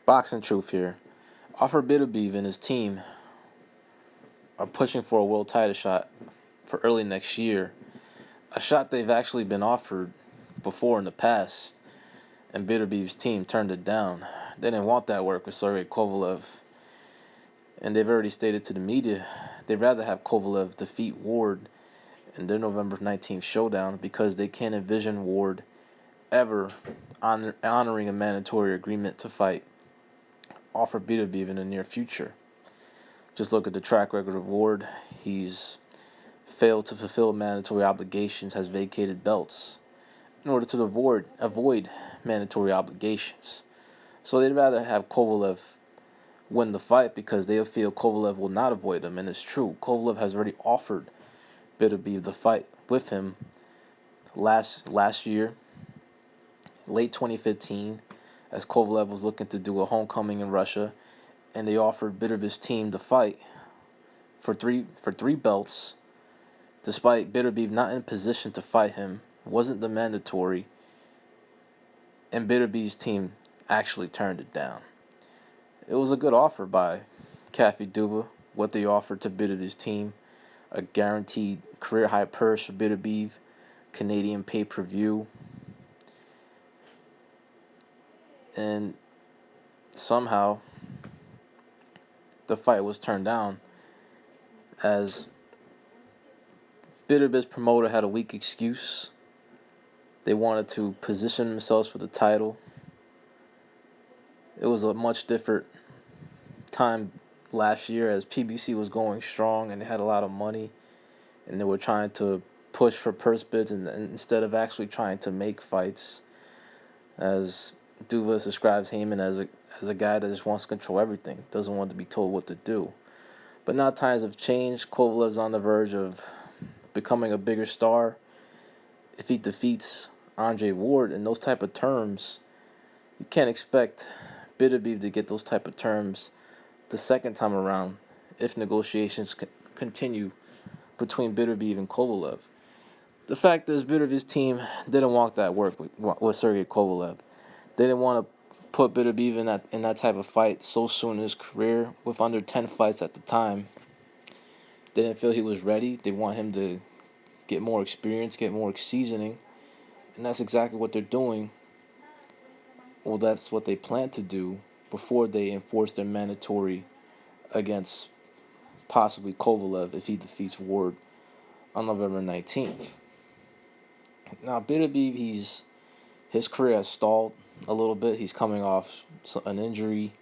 Boxing truth here. Artur Beterbiev and his team are pushing for a world title shot for early next year. A shot they've actually been offered before in the past, and Beterbiev's team turned it down. They didn't want that work with Sergey Kovalev, and they've already stated to the media they'd rather have Kovalev defeat Ward in their November 19th showdown because they can't envision Ward ever honoring a mandatory agreement to fight Artur Beterbiev in the near future. Just look at the track record of Ward. He's failed to fulfill mandatory obligations, has vacated belts in order to avoid mandatory obligations. So they'd rather have Kovalev win the fight because they feel Kovalev will not avoid them. And it's true. Kovalev has already offered Beterbiev the fight with him last year, late 2015, as Kovalev was looking to do a homecoming in Russia, and they offered Beterbiev's team the fight for three belts, despite Beterbiev not in position to fight him. It wasn't the mandatory, and Beterbiev's team actually turned it down. It was a good offer by Cafe Duva, what they offered to Beterbiev's team, a guaranteed career-high purse for Beterbiev, Canadian pay-per-view, and somehow the fight was turned down as Beterbiev's promoter had a weak excuse. They wanted to position themselves for the title. It was a much different time last year as PBC was going strong and they had a lot of money and they were trying to push for purse bids and instead of actually trying to make fights, as Duva describes Heyman as a guy that just wants to control everything, doesn't want to be told what to do. But now times have changed. Kovalev's on the verge of becoming a bigger star. If he defeats Andre Ward in those type of terms, you can't expect Beterbiev to get those type of terms the second time around if negotiations continue between Beterbiev and Kovalev. The fact is, Beterbiev's team didn't want that work with Sergey Kovalev. They didn't want to put Beterbiev in that type of fight so soon in his career, with under 10 fights at the time. They didn't feel he was ready. They want him to get more experience, get more seasoning, and that's exactly what they're doing. Well, that's what they plan to do before they enforce their mandatory against possibly Kovalev if he defeats Ward on November 19th. Now, Beterbiev, his career has stalled a little bit. He's coming off an injury,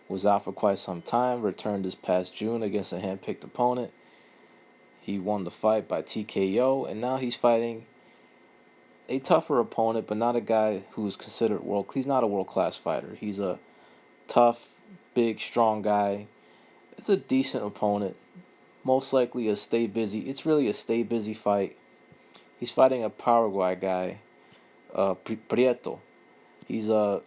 was out for quite some time, returned this past June against a hand-picked opponent. He won the fight by TKO, and now he's fighting a tougher opponent, but not a guy who's considered he's not a world-class fighter. He's a tough, big, strong guy. It's a decent opponent. Most likely a stay busy. It's really a stay busy fight. He's fighting a Paraguay guy, Prieto. He's a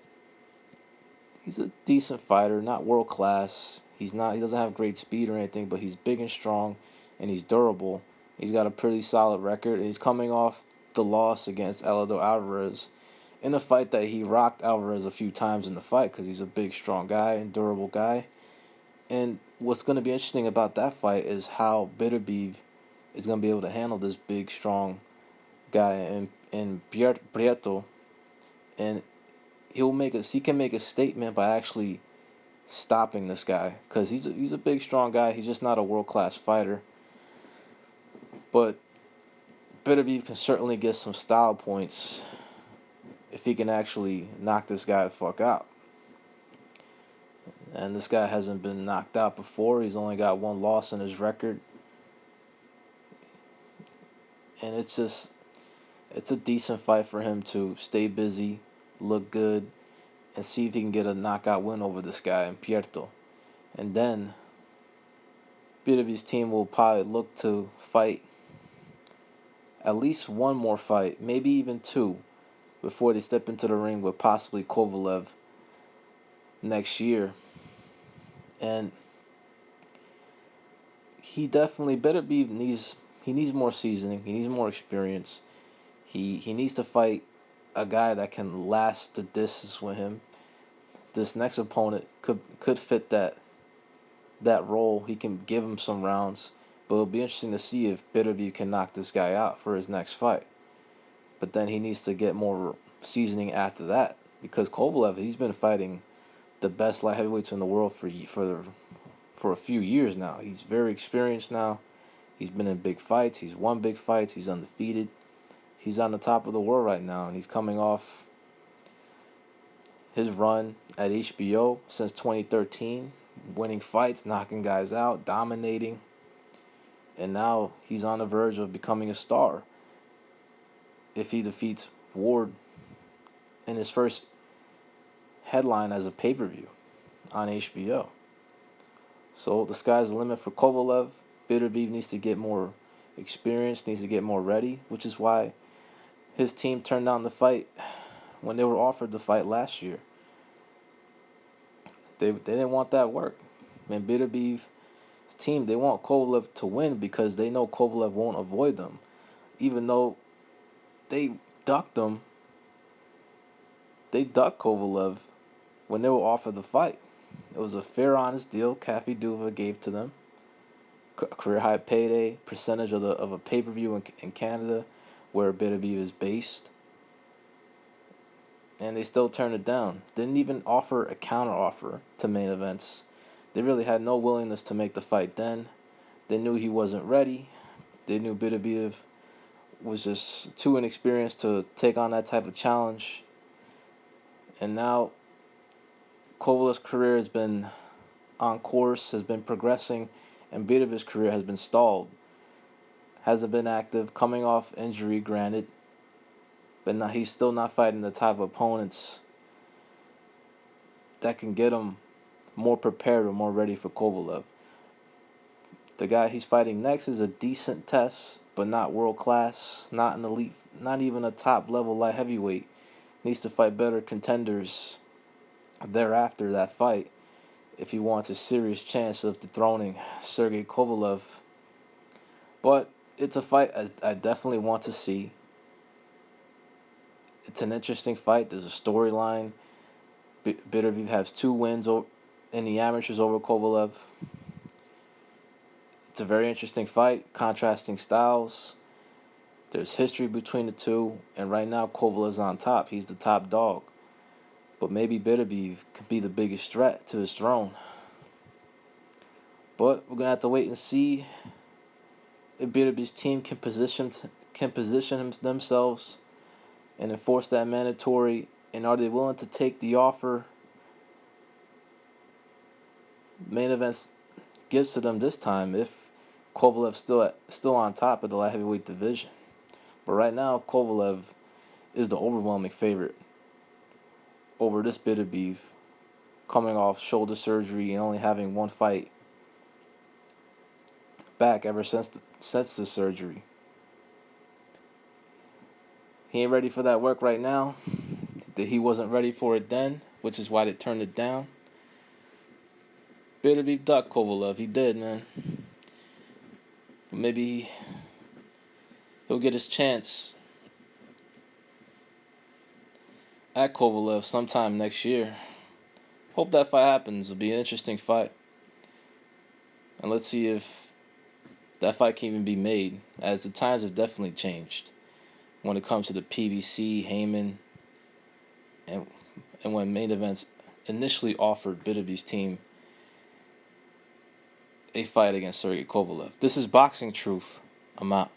decent fighter, not world class. He doesn't have great speed or anything, but he's big and strong, and he's durable. He's got a pretty solid record, and he's coming off the loss against Eleider Alvarez in a fight that he rocked Alvarez a few times in the fight because he's a big, strong guy and durable guy. And what's going to be interesting about that fight is how Beterbiev is going to be able to handle this big, strong guy in Prieto, and he can make a statement by actually stopping this guy because he's a big, strong guy. He's just not a world-class fighter. But Beterbiev can certainly get some style points if he can actually knock this guy the fuck out. And this guy hasn't been knocked out before. He's only got one loss in his record. And it's a decent fight for him to stay busy, look good, and see if he can get a knockout win over this guy in Prieto. And then Beterbiev's team will probably look to fight at least one more fight, maybe even two, before they step into the ring with possibly Kovalev next year. And Beterbiev needs more seasoning. He needs more experience. He needs to fight a guy that can last the distance with him, this next opponent could fit that role. He can give him some rounds, but it'll be interesting to see if Beterbiev can knock this guy out for his next fight. But then he needs to get more seasoning after that, because Kovalev, he's been fighting the best light heavyweights in the world for a few years now. He's very experienced now. He's been in big fights. He's won big fights. He's undefeated. He's on the top of the world right now, and he's coming off his run at HBO since 2013, winning fights, knocking guys out, dominating. And now he's on the verge of becoming a star if he defeats Ward in his first headline as a pay-per-view on HBO. So the sky's the limit for Kovalev. Beterbiev needs to get more experience, needs to get more ready, which is why his team turned down the fight when they were offered the fight last year. They didn't want that work. Man, Beterbiev's team, they want Kovalev to win because they know Kovalev won't avoid them. Even though they ducked him, they ducked Kovalev when they were offered the fight. It was a fair, honest deal Kathy Duva gave to them. Career high payday, percentage of a pay-per-view in Canada where Beterbiev is based. And they still turned it down. Didn't even offer a counter offer to main events. They really had no willingness to make the fight then. They knew he wasn't ready. They knew Beterbiev was just too inexperienced to take on that type of challenge. And now Kovalev's career has been on course, has been progressing, and Beterbiev's career has been stalled. Hasn't been active, coming off injury, granted, but now he's still not fighting the type of opponents that can get him more prepared or more ready for Kovalev. The guy he's fighting next is a decent test, but not world class, not an elite, not even a top level light heavyweight. Needs to fight better contenders thereafter that fight if he wants a serious chance of dethroning Sergey Kovalev. But it's a fight I definitely want to see. It's an interesting fight. There's a storyline. Beterbiev has 2 wins in the amateurs over Kovalev. It's a very interesting fight, contrasting styles. There's history between the two, and right now Kovalev's on top. He's the top dog. But maybe Beterbiev can be the biggest threat to his throne. But we're going to have to wait and see if Beterbiev's team can position themselves and enforce that mandatory, and are they willing to take the offer main events gives to them this time if Kovalev's still on top of the light heavyweight division. But right now, Kovalev is the overwhelming favorite over this Beterbiev, coming off shoulder surgery and only having 1 fight back ever since the surgery. He ain't ready for that work right now. He wasn't ready for it then, which is why they turned it down. Beterbiev ducked Kovalev. He did, man. Maybe he'll get his chance at Kovalev sometime next year. Hope that fight happens. It'll be an interesting fight. And let's see if that fight can even be made, as the times have definitely changed when it comes to the PBC, Heyman, and when main events initially offered Beterbiev's team a fight against Sergey Kovalev. This is Boxing Truth. I'm out.